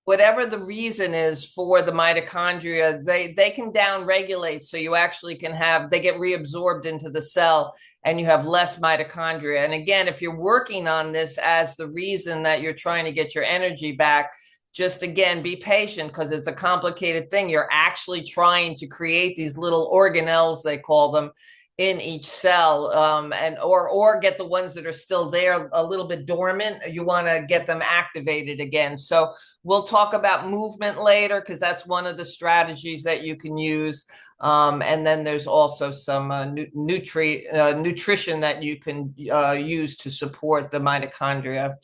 whatever the reason is for the mitochondria, they can down regulate, so you actually can have, they get reabsorbed into the cell and you have less mitochondria. And again, if you're working on this as the reason that you're trying to get your energy back, just again be patient, because it's a complicated thing. You're actually trying to create these little organelles, they call them, in each cell, and or get the ones that are still there a little bit dormant. You want to get them activated again. So we'll talk about movement later, because that's one of the strategies that you can use. And then there's also some nutrition that you can use to support the mitochondria.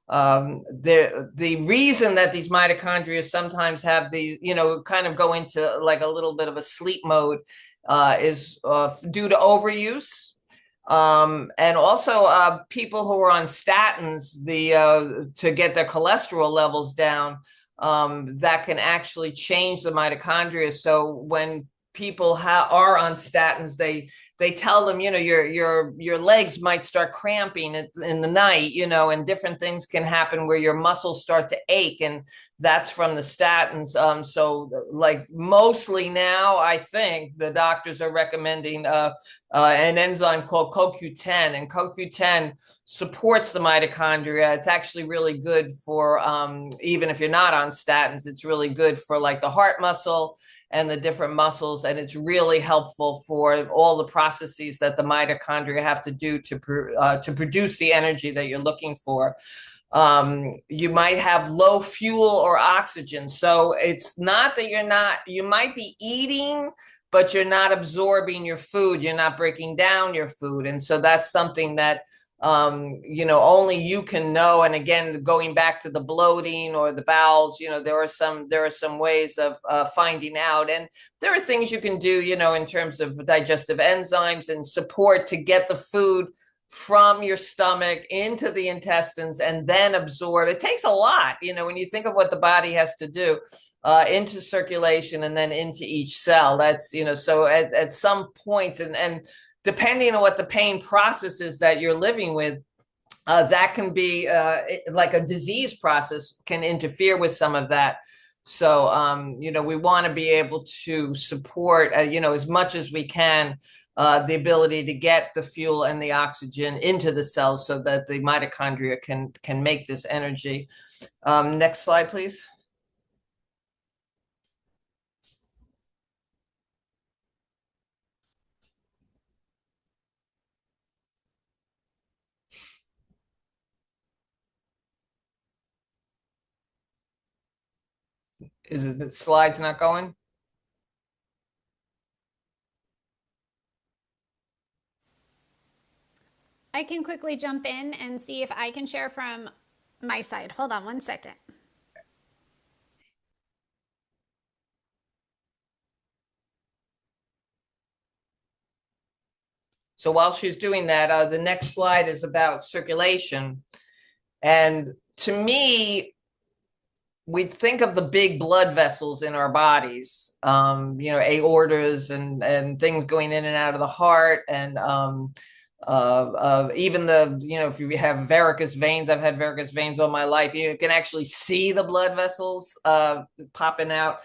The reason that these mitochondria sometimes have the, kind of go into like a little bit of a sleep mode is due to overuse. And also people who are on statins, to get their cholesterol levels down, that can actually change the mitochondria. So when people are on statins, they tell them, your legs might start cramping in the night, and different things can happen where your muscles start to ache, and that's from the statins. So like mostly now, I think the doctors are recommending an enzyme called CoQ10, and CoQ10 supports the mitochondria. It's actually really good for, even if you're not on statins, it's really good for like the heart muscle and the different muscles, and it's really helpful for all the processes that the mitochondria have to do to produce the energy that you're looking for. You might have low fuel or oxygen, so it's not that you might be eating, but you're not absorbing your food, you're not breaking down your food, and so that's something that only you can know. And again, going back to the bloating or the bowels, there are some ways of finding out, and there are things you can do, in terms of digestive enzymes and support to get the food from your stomach into the intestines and then absorb. It takes a lot, when you think of what the body has to do, into circulation and then into each cell. That's, so at some points, and depending on what the pain process is that you're living with, that can be like a disease process can interfere with some of that. So, we want to be able to support, as much as we can, the ability to get the fuel and the oxygen into the cells so that the mitochondria can make this energy. Next slide, please. Is it the slides not going? I can quickly jump in and see if I can share from my side. Hold on one second. So while she's doing that, the next slide is about circulation. And to me, we think of the big blood vessels in our bodies, aortas and things going in and out of the heart, and even if you have varicose veins, I've had varicose veins all my life. You can actually see the blood vessels popping out.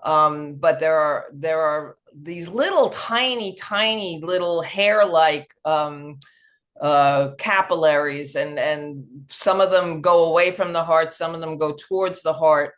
But there are these little tiny little hair-like capillaries, and some of them go away from the heart, some of them go towards the heart.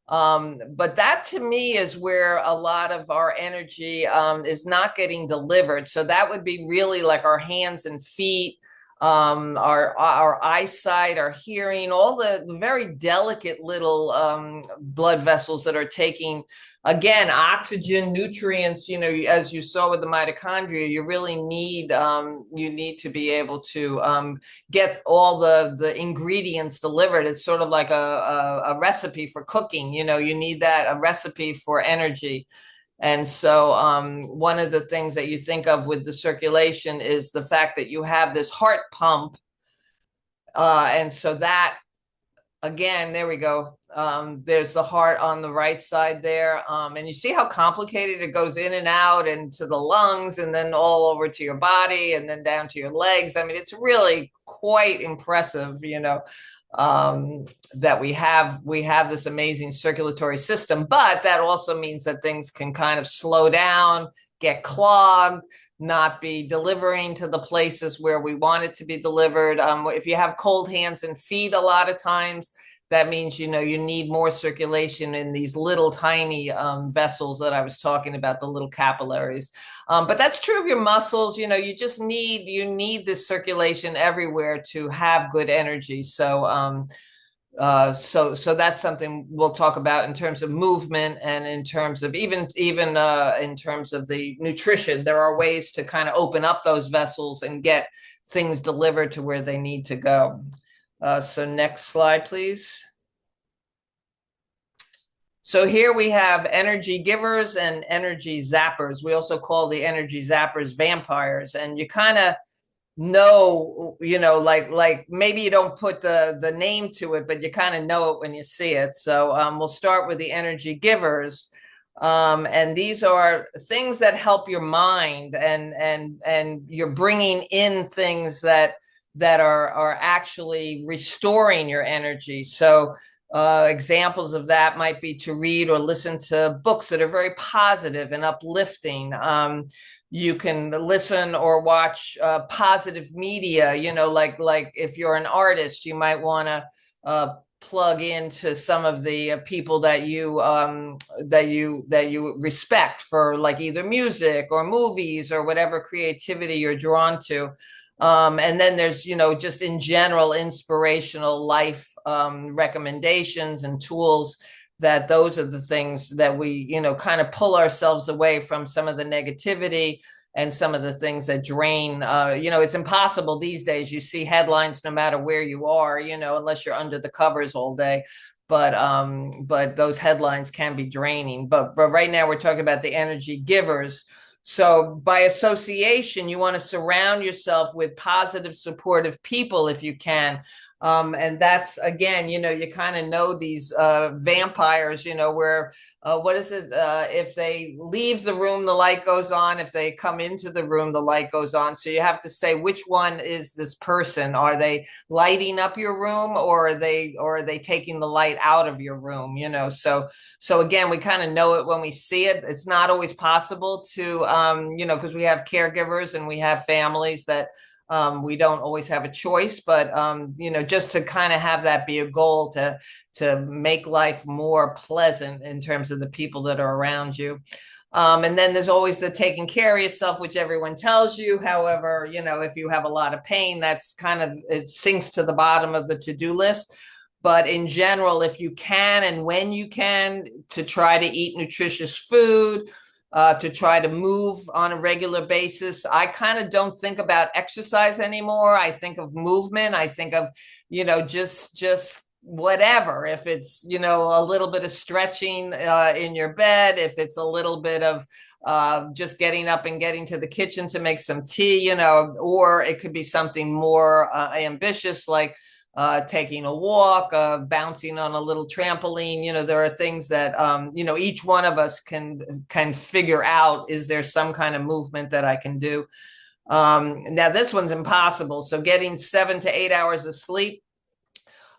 But that to me is where a lot of our energy is not getting delivered. So that would be really like our hands and feet, our eyesight, our hearing, all the very delicate little blood vessels that are taking, again, oxygen, nutrients. As you saw with the mitochondria, you really need to be able to get all the ingredients delivered. It's sort of like a recipe for cooking. You need a recipe for energy. And so one of the things that you think of with the circulation is the fact that you have this heart pump. And so that, again, there we go. There's the heart on the right side there. And you see how complicated it goes in and out and to the lungs and then all over to your body and then down to your legs. I mean, it's really quite impressive, that we have this amazing circulatory system, but that also means that things can kind of slow down, get clogged, not be delivering to the places where we want it to be delivered. If you have cold hands and feet, a lot of times that means, you need more circulation in these little tiny vessels that I was talking about, the little capillaries. But that's true of your muscles. You need this circulation everywhere to have good energy. So that's something we'll talk about in terms of movement, and in terms of even in terms of the nutrition. There are ways to kind of open up those vessels and get things delivered to where they need to go. So next slide, please. So here we have energy givers and energy zappers. We also call the energy zappers vampires. And you kind of know, like maybe you don't put the name to it, but you kind of know it when you see it. So we'll start with the energy givers. And these are things that help your mind, and you're bringing in things that are actually restoring your energy. So examples of that might be to read or listen to books that are very positive and uplifting. You can listen or watch positive media. Like if you're an artist, you might want to plug into some of the people that you respect for, like either music or movies or whatever creativity you're drawn to. And then there's, just in general, inspirational life recommendations and tools. That those are the things that we, kind of pull ourselves away from some of the negativity and some of the things that drain. It's impossible these days. You see headlines no matter where you are, unless you're under the covers all day. But those headlines can be draining. But right now we're talking about the energy givers. So by association, you want to surround yourself with positive, supportive people if you can. And that's, again, you kind of know these vampires, where, what is it? If they leave the room, the light goes on. If they come into the room, the light goes on. So you have to say, which one is this person? Are they lighting up your room, or are they taking the light out of your room? So again, we kind of know it when we see it. It's not always possible to, because we have caregivers and we have families that we don't always have a choice, but just to kind of have that be a goal to make life more pleasant in terms of the people that are around you. And then there's always the taking care of yourself, which everyone tells you. However, if you have a lot of pain, that's kind of, it sinks to the bottom of the to-do list. But in general, if you can and when you can, to try to eat nutritious food, to try to move on a regular basis. I kind of don't think about exercise anymore. I think of movement. I think of, just whatever. If it's, a little bit of stretching in your bed, if it's a little bit of just getting up and getting to the kitchen to make some tea, or it could be something more ambitious, like taking a walk, bouncing on a little trampoline. There are things that, each one of us can figure out, is there some kind of movement that I can do? Now, this one's impossible. So getting 7 to 8 hours of sleep,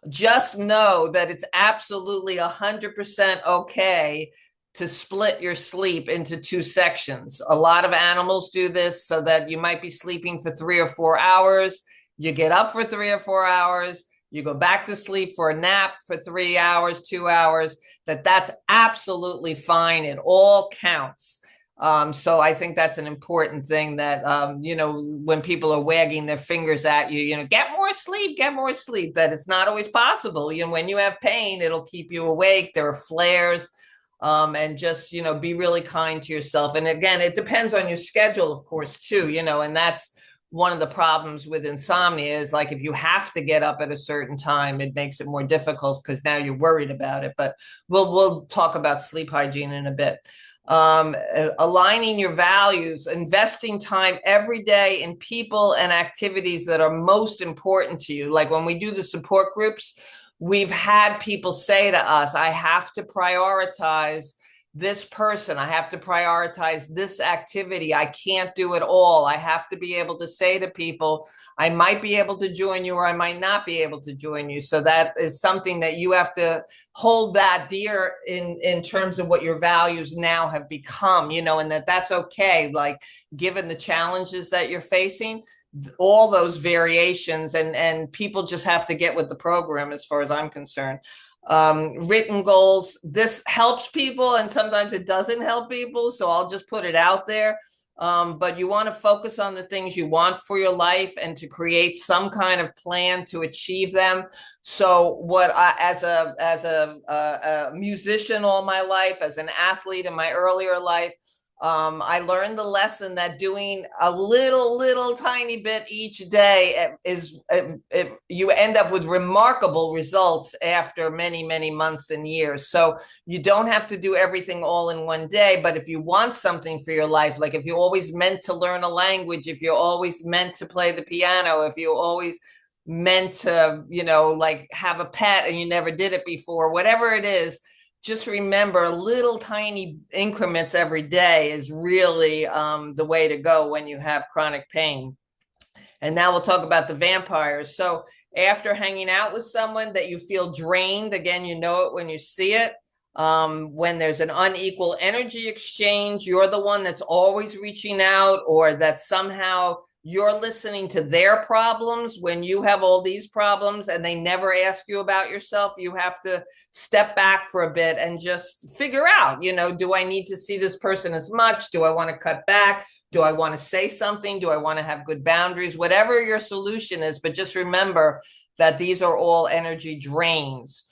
just know that it's absolutely 100% okay to split your sleep into 2 sections. A lot of animals do this, so that you might be sleeping for 3 or 4 hours. You get up for 3 or 4 hours, you go back to sleep for a nap for 3 hours, 2 hours. That's absolutely fine. It all counts. So I think that's an important thing that, when people are wagging their fingers at you, get more sleep, that it's not always possible. When you have pain, it'll keep you awake. There are flares. And just, be really kind to yourself. And again, it depends on your schedule, of course, too, and that's one of the problems with insomnia, is like, if you have to get up at a certain time, it makes it more difficult because now you're worried about it. But we'll talk about sleep hygiene in a bit. Aligning your values, investing time every day in people and activities that are most important to you. Like when we do the support groups, we've had people say to us, I have to prioritize this person. I have to prioritize this activity. I can't do it all. I have to be able to say to people, I might be able to join you or I might not be able to join you. So that is something that you have to hold that dear in terms of what your values now have become, and that's okay. Like, given the challenges that you're facing, all those variations, and people just have to get with the program as far as I'm concerned. Written goals, this helps people and sometimes it doesn't help people, so I'll just put it out there. But you want to focus on the things you want for your life and to create some kind of plan to achieve them. So what I, as a musician all my life, as an athlete in my earlier life, I learned the lesson that doing a little tiny bit each day you end up with remarkable results after many months and years. So you don't have to do everything all in one day, but if you want something for your life, like if you always meant to learn a language, if you're always meant to play the piano, if you always meant to, like have a pet and you never did it before, whatever it is, just remember little tiny increments every day is really the way to go when you have chronic pain. And now we'll talk about the vampires. So after hanging out with someone that you feel drained, again, you know it when you see it. When there's an unequal energy exchange, you're the one that's always reaching out, or that somehow you're listening to their problems when you have all these problems and they never ask you about yourself. You have to step back for a bit and just figure out, do I need to see this person as much? Do I want to cut back? Do I want to say something? Do I want to have good boundaries? Whatever your solution is, but just remember that these are all energy drains.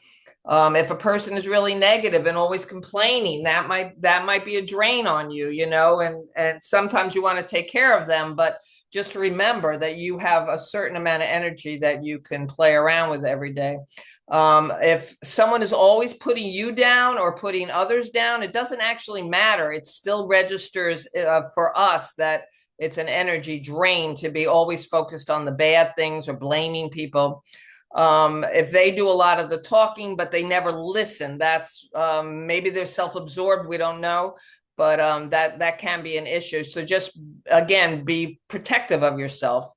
If a person is really negative and always complaining, that might be a drain on you, and sometimes you want to take care of them, but just remember that you have a certain amount of energy that you can play around with every day. If someone is always putting you down or putting others down, it doesn't actually matter. It still registers for us that it's an energy drain to be always focused on the bad things or blaming people. If they do a lot of the talking, but they never listen, that's maybe they're self-absorbed. We don't know. But that can be an issue. So just, again, be protective of yourself.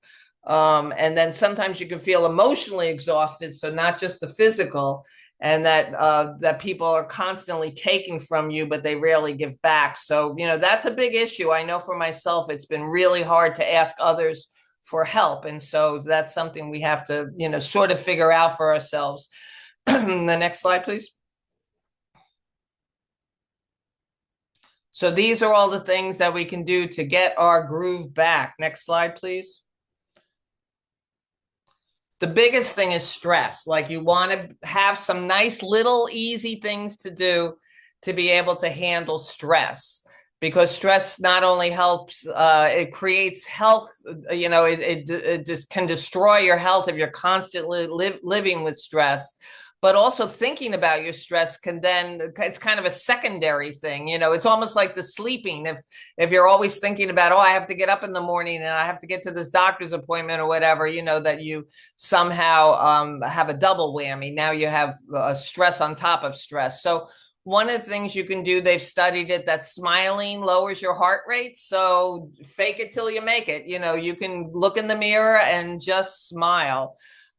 And then sometimes you can feel emotionally exhausted, so not just the physical, and that people are constantly taking from you, but they rarely give back. So, that's a big issue. I know for myself, it's been really hard to ask others for help. And so that's something we have to, sort of figure out for ourselves. The next slide, please. So these are all the things that we can do to get our groove back. Next slide, please. The biggest thing is stress. Like, you want to have some nice little easy things to do to be able to handle stress, because stress not only helps, it creates health, it just can destroy your health if you're constantly living with stress. But also thinking about your stress it's kind of a secondary thing. It's almost like the sleeping. If you're always thinking about, I have to get up in the morning and I have to get to this doctor's appointment or whatever, that you somehow have a double whammy. Now you have stress on top of stress. So one of the things you can do, they've studied it, that smiling lowers your heart rate. So fake it till you make it. You can look in the mirror and just smile.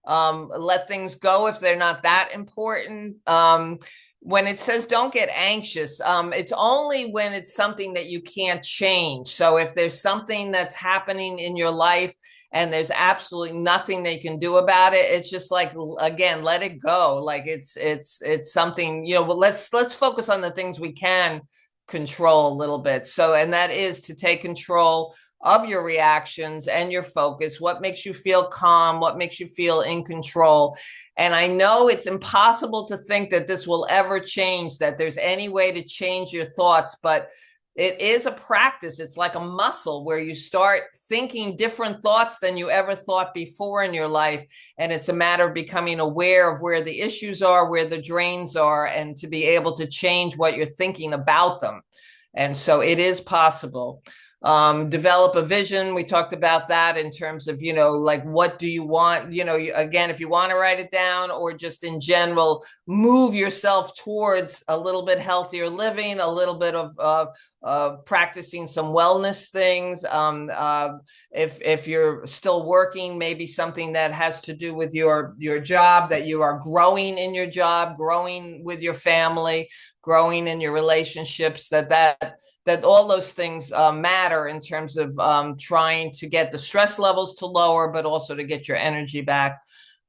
Let things go if they're not that important. When it says don't get anxious, it's only when it's something that you can't change. So if there's something that's happening in your life and there's absolutely nothing they can do about it, it's just like, again, let it go. Like it's something, let's focus on the things we can control a little bit. So, and that is to take control of your reactions and your focus. What makes you feel calm? What makes you feel in control? And I know it's impossible to think that this will ever change, that there's any way to change your thoughts, but it is a practice. It's like a muscle where you start thinking different thoughts than you ever thought before in your life. And it's a matter of becoming aware of where the issues are, where the drains are, and to be able to change what you're thinking about them. And so it is possible. Develop a vision. We talked about that in terms of, like, what do you want? Again, if you want to write it down, or just in general, move yourself towards a little bit healthier living, a little bit of practicing some wellness things. If you're still working, maybe something that has to do with your job, that you are growing in your job, growing with your family, growing in your relationships, that all those things matter in terms of trying to get the stress levels to lower, but also to get your energy back.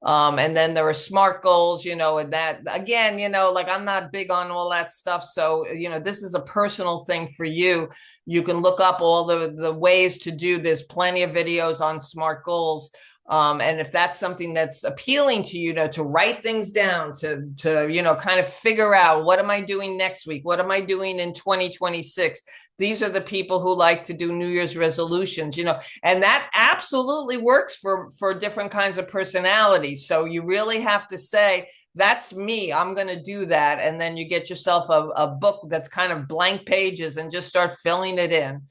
And then there are SMART goals, and that, again, like, I'm not big on all that stuff. So, this is a personal thing for you. You can look up all the ways to do this, plenty of videos on SMART goals. And if that's something that's appealing to you, to write things down, to kind of figure out, what am I doing next week? What am I doing in 2026? These are the people who like to do New Year's resolutions, and that absolutely works for different kinds of personalities. So you really have to say, that's me, I'm going to do that. And then you get yourself a book that's kind of blank pages and just start filling it in.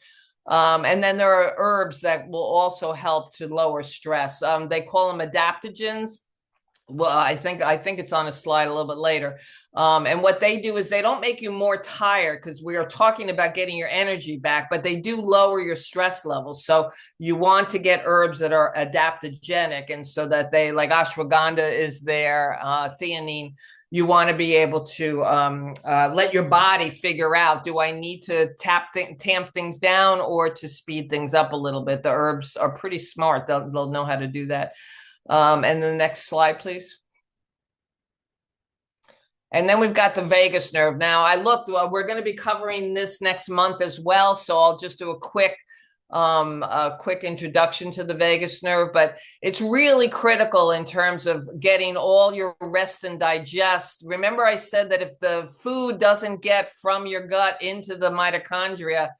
And then there are herbs that will also help to lower stress. They call them adaptogens. Well, I think it's on a slide a little bit later. And what they do is, they don't make you more tired, because we are talking about getting your energy back, but they do lower your stress levels. So you want to get herbs that are adaptogenic, and so that they, like ashwagandha is there, theanine. You want to be able to let your body figure out, do I need to tamp things down or to speed things up a little bit? The herbs are pretty smart. They'll know how to do that. And the next slide, please. And then we've got the vagus nerve. Now, I looked, we're going to be covering this next month as well. So I'll just do a quick introduction to the vagus nerve, but it's really critical in terms of getting all your rest and digest. Remember, I said that if the food doesn't get from your gut into the mitochondria,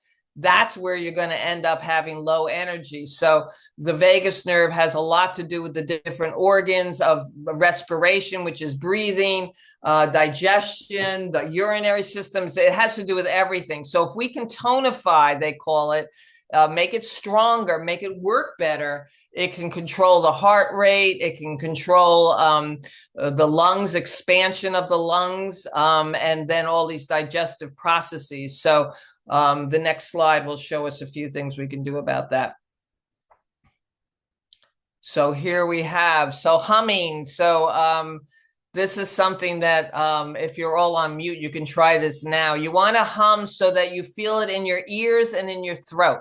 that's where you're going to end up having low energy. So the vagus nerve has a lot to do with the different organs of respiration, which is breathing, digestion, the urinary systems. It has to do with everything. So if we can tonify, they call it, make it stronger, make it work better, it can control the heart rate, it can control the lungs, expansion of the lungs, and then all these digestive processes. So the next slide will show us a few things we can do about that. So here we have, humming. So this is something that if you're all on mute, you can try this now. You want to hum so that you feel it in your ears and in your throat.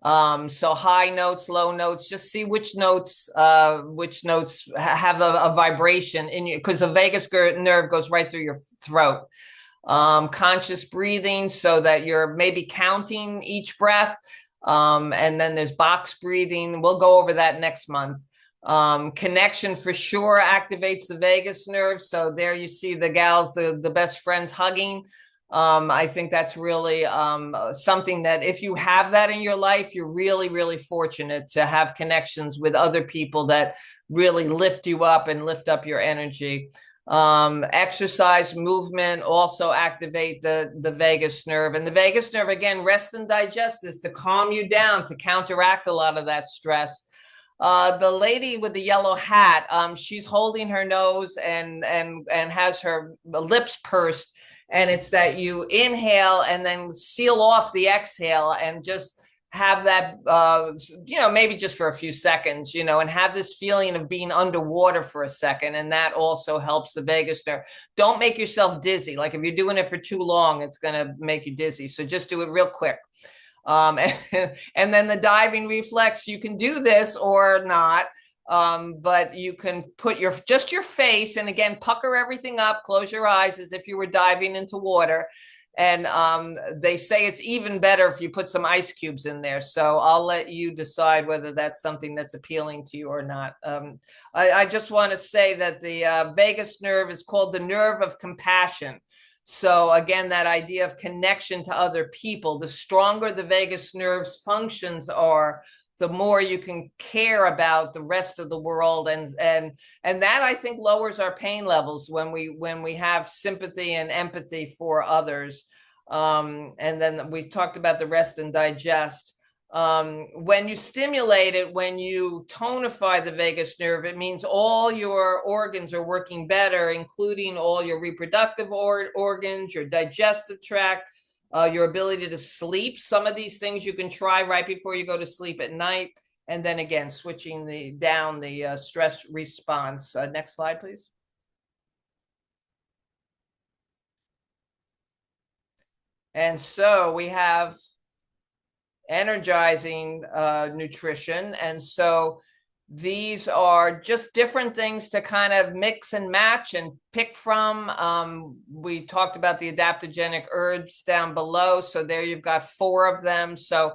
So high notes, low notes, just see which notes have a vibration in you, because the vagus nerve goes right through your throat. Conscious breathing, so that you're maybe counting each breath. And then there's box breathing. We'll go over that next month. Connection for sure activates the vagus nerve. So there you see the gals, the best friends hugging. I think that's really something that, if you have that in your life, you're really, really fortunate to have connections with other people that really lift you up and lift up your energy. Exercise, movement also activate the vagus nerve. And the vagus nerve, again, rest and digest, is to calm you down, to counteract a lot of that stress. The lady with the yellow hat, she's holding her nose and has her lips pursed. And it's that you inhale and then seal off the exhale and just have that, maybe just for a few seconds, and have this feeling of being underwater for a second. And that also helps the vagus nerve. Don't make yourself dizzy. Like, if you're doing it for too long, it's going to make you dizzy. So just do it real quick. And then the diving reflex, you can do this or not. But you can put just your face, and again, pucker everything up, close your eyes as if you were diving into water. And they say it's even better if you put some ice cubes in there. So I'll let you decide whether that's something that's appealing to you or not. I just want to say that the vagus nerve is called the nerve of compassion. So again, that idea of connection to other people, the stronger the vagus nerve's functions are, the more you can care about the rest of the world. And that, I think, lowers our pain levels when we have sympathy and empathy for others. And then we talked about the rest and digest. When you stimulate it, when you tonify the vagus nerve, it means all your organs are working better, including all your reproductive organs, your digestive tract, your ability to sleep. Some of these things you can try right before you go to sleep at night. And then again, switching down the stress response. Next slide, please. And so we have energizing nutrition. And so these are just different things to kind of mix and match and pick from. We talked about the adaptogenic herbs down below. So there you've got 4 of them. So,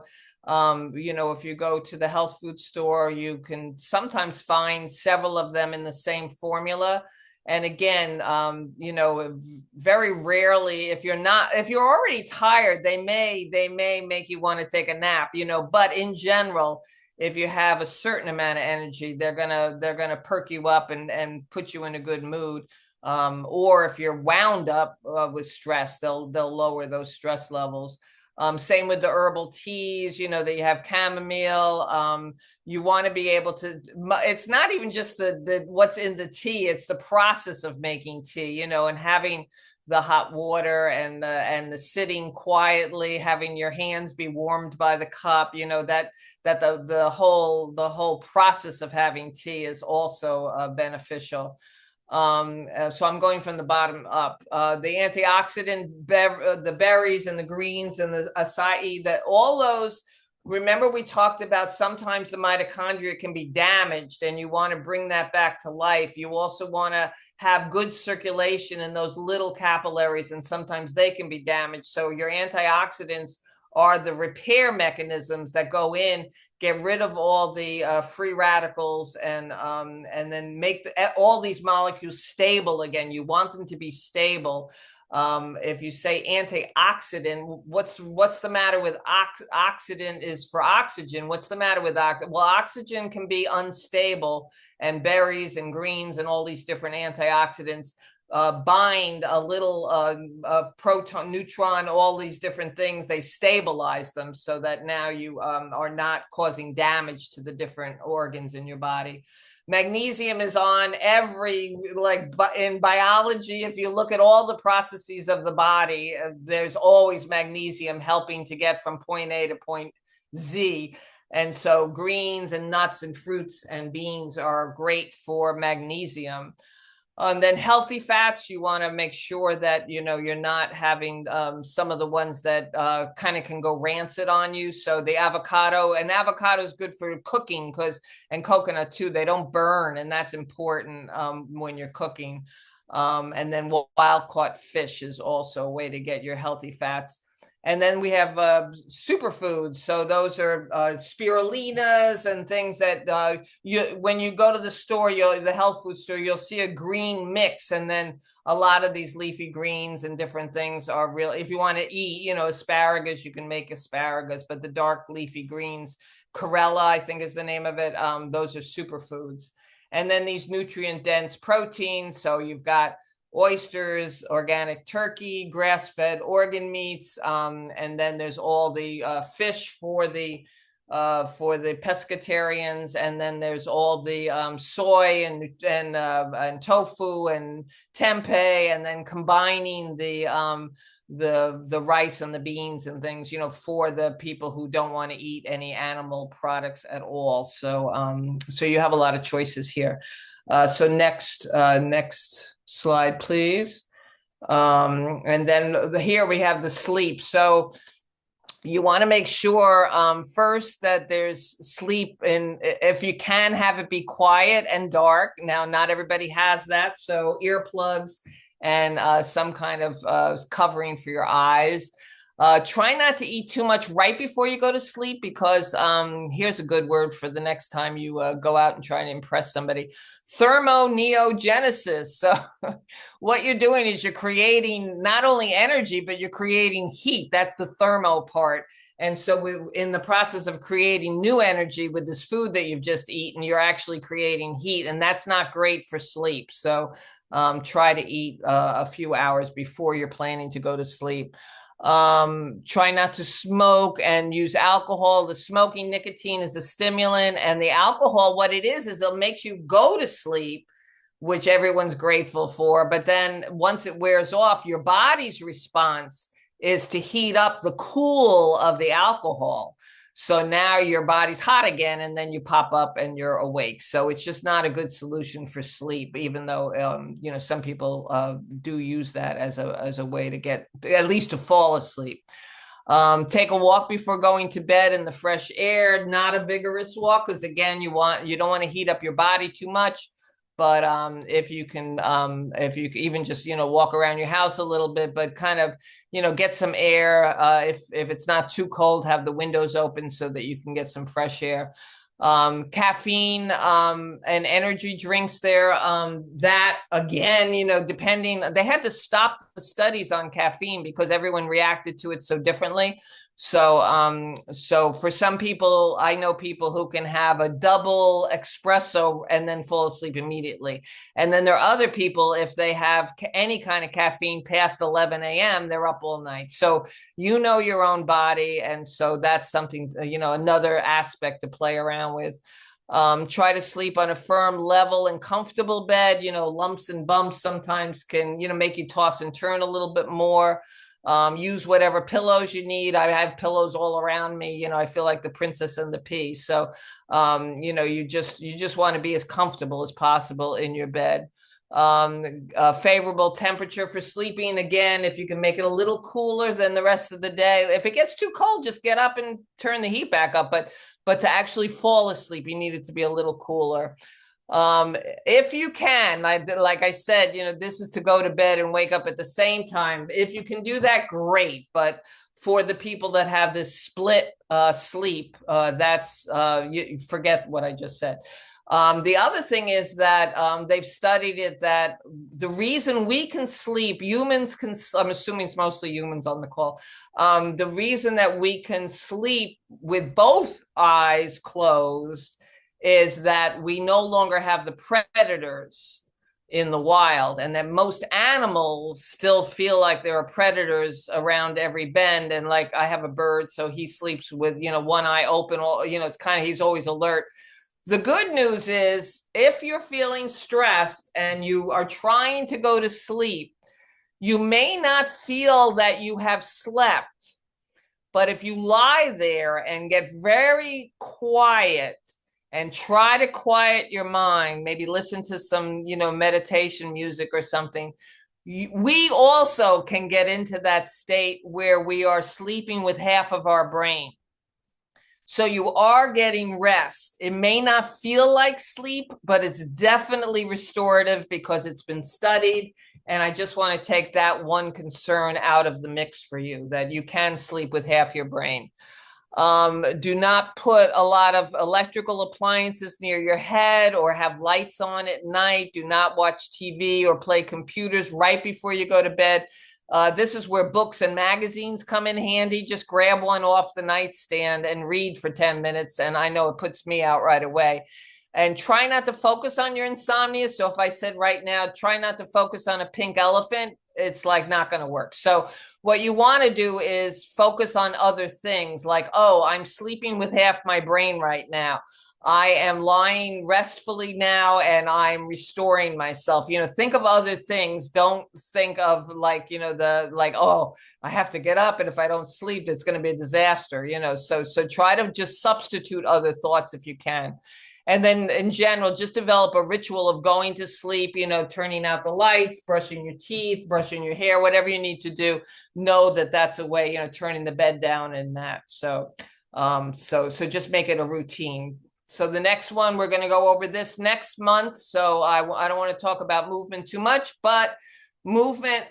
if you go to the health food store, you can sometimes find several of them in the same formula. And again, very rarely, if you're already tired, they may make you want to take a nap, but in general, if you have a certain amount of energy, they're gonna perk you up and put you in a good mood. Or if you're wound up with stress, they'll lower those stress levels. Same with the herbal teas, that you have chamomile. You want to be able to, it's not even just the what's in the tea, it's the process of making tea, and having the hot water and the sitting quietly, having your hands be warmed by the cup, that the whole process of having tea is also beneficial. So I'm going from the bottom up. The antioxidant, the berries and the greens and the acai, that all those, remember we talked about sometimes the mitochondria can be damaged and you want to bring that back to life. You also want to have good circulation in those little capillaries, and sometimes they can be damaged. So your antioxidants are the repair mechanisms that go in, get rid of all the free radicals, and then make all these molecules stable again. You want them to be stable. If you say antioxidant, what's the matter with oxidant is for oxygen? What's the matter with oxygen? Well, oxygen can be unstable, and berries and greens and all these different antioxidants bind a little proton, neutron, all these different things. They stabilize them so that now you are not causing damage to the different organs in your body. Magnesium is on in biology, if you look at all the processes of the body, there's always magnesium helping to get from point A to point Z. And so greens and nuts and fruits and beans are great for magnesium. And then healthy fats, you want to make sure that, you're not having some of the ones that kind of can go rancid on you. So the avocado is good for cooking and coconut too, they don't burn. And that's important when you're cooking. And then wild caught fish is also a way to get your healthy fats. And then we have superfoods. So those are spirulinas and things that when you go to the store, the health food store, you'll see a green mix. And then a lot of these leafy greens and different things are real. If you want to eat, asparagus, you can make asparagus, but the dark leafy greens, chlorella, I think is the name of it. Those are superfoods. And then these nutrient dense proteins. So you've got oysters, organic turkey, grass-fed organ meats, and then there's all the fish for the pescatarians, and then there's all the soy and tofu and tempeh, and then combining the rice and the beans and things, for the people who don't want to eat any animal products at all. So you have a lot of choices here. So next slide, please. And then here we have the sleep. So you want to make sure first that there's sleep, and if you can have it be quiet and dark. Now, not everybody has that, so earplugs and some kind of covering for your eyes. Try not to eat too much right before you go to sleep, because here's a good word for the next time you go out and try to impress somebody: thermoneogenesis. So what you're doing is you're creating not only energy, but you're creating heat. That's the thermo part. And so in the process of creating new energy with this food that you've just eaten, you're actually creating heat, and that's not great for sleep. So try to eat a few hours before you're planning to go to sleep. Try not to smoke and use alcohol. The smoking, nicotine is a stimulant, and the alcohol, what it is it makes you go to sleep, which everyone's grateful for. But then once it wears off, your body's response is to heat up the cool of the alcohol. So now your body's hot again, and then you pop up and you're awake. So it's just not a good solution for sleep, even though some people do use that as a way to get at least to fall asleep. Take a walk before going to bed in the fresh air, not a vigorous walk, because again, you don't want to heat up your body too much. But if you can even just walk around your house a little bit, but kind of get some air. If it's not too cold, have the windows open so that you can get some fresh air. Caffeine and energy drinks there. That again, depending, they had to stop the studies on caffeine because everyone reacted to it so differently. So for some people, I know people who can have a double espresso and then fall asleep immediately. And then there are other people, if they have any kind of caffeine past 11 a.m., they're up all night. So your own body. And so that's something, another aspect to play around with. Try to sleep on a firm, level, and comfortable bed. Lumps and bumps sometimes can, make you toss and turn a little bit more. Use whatever pillows you need. I have pillows all around me. I feel like the princess and the pea. So, you just want to be as comfortable as possible in your bed. Favorable temperature for sleeping. Again, if you can make it a little cooler than the rest of the day. If it gets too cold, just get up and turn the heat back up. But to actually fall asleep, you need it to be a little cooler. If you can, like I said, this is to go to bed and wake up at the same time. If you can do that, great. But for the people that have this split sleep, that's you forget what I just said. The other thing is that they've studied it, that the reason we can sleep, humans can, I'm assuming it's mostly humans on the call, the reason that we can sleep with both eyes closed is that we no longer have the predators in the wild, and that most animals still feel like there are predators around every bend. And like I have a bird, so he sleeps with one eye open, it's kind of, he's always alert. The good news is if you're feeling stressed and you are trying to go to sleep, you may not feel that you have slept, but if you lie there and get very quiet and try to quiet your mind, maybe listen to some, meditation music or something, we also can get into that state where we are sleeping with half of our brain. So you are getting rest. It may not feel like sleep, but it's definitely restorative because it's been studied. And I just want to take that one concern out of the mix for you, that you can sleep with half your brain. Do not put a lot of electrical appliances near your head or have lights on at night. Do not watch TV or play computers right before you go to bed. This is where books and magazines come in handy. Just grab one off the nightstand and read for 10 minutes. And I know it puts me out right away. And try not to focus on your insomnia. So if I said right now, try not to focus on a pink elephant, it's like not going to work. So what you want to do is focus on other things like, oh, I'm sleeping with half my brain right now. I am lying restfully now and I'm restoring myself. Think of other things. Don't think of like, oh, I have to get up and if I don't sleep, it's going to be a disaster, so try to just substitute other thoughts if you can. And then in general, just develop a ritual of going to sleep, turning out the lights, brushing your teeth, brushing your hair, whatever you need to do. Know that that's a way, turning the bed down and that. So just make it a routine. So the next one, we're going to go over this next month. So I don't want to talk about movement too much, but movement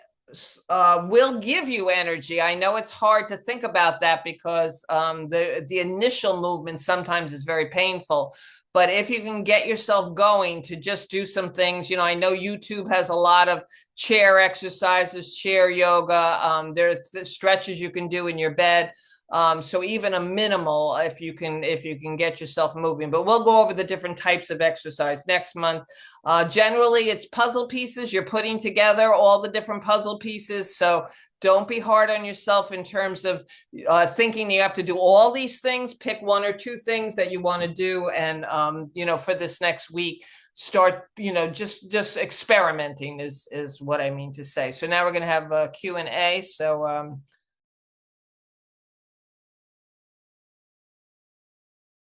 will give you energy. I know it's hard to think about that because the initial movement sometimes is very painful. But if you can get yourself going to just do some things, I know YouTube has a lot of chair exercises, chair yoga. There are stretches you can do in your bed. So even a minimal, if you can get yourself moving. But we'll go over the different types of exercise next month. Generally, it's puzzle pieces. You're putting together all the different puzzle pieces. So don't be hard on yourself in terms of thinking you have to do all these things. Pick one or two things that you want to do, and for this next week, start just experimenting is what I mean to say. So now we're going to have a Q&A. So